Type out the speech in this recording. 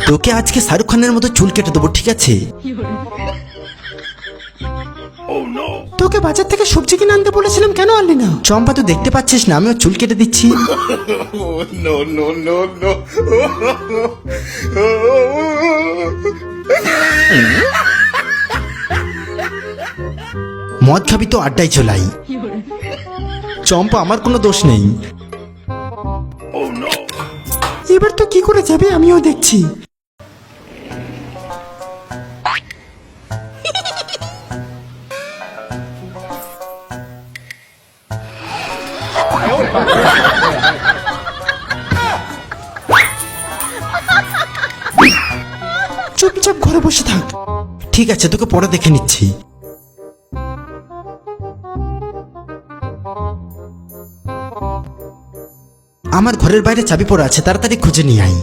তোকে আজকে শাহরুখ খানের মতো চুল কেটে দেবো, ঠিক আছে? তোকে বাজার থেকে সবজি কিনে আনতে বলেছিলাম, কেন আনলি না? চম্পা, তো দেখতে পাচ্ছিস না আমি ওর চুল কেটে দিচ্ছি। No, no, no, no. মদ খাবি তো আড্ডায় চলাই। চম্পা, আমার কোনো দোষ নেই। এবার তো কি করে যাবে আমিও দেখছি। চুপচাপ ঘরে বসে থাক। ঠিক আছে, তোকে পরে দেখে নিচ্ছি। আমার ঘরের বাইরে চাবি পড়ে আছে, তাড়াতাড়ি খুঁজে নিয়ে আয়।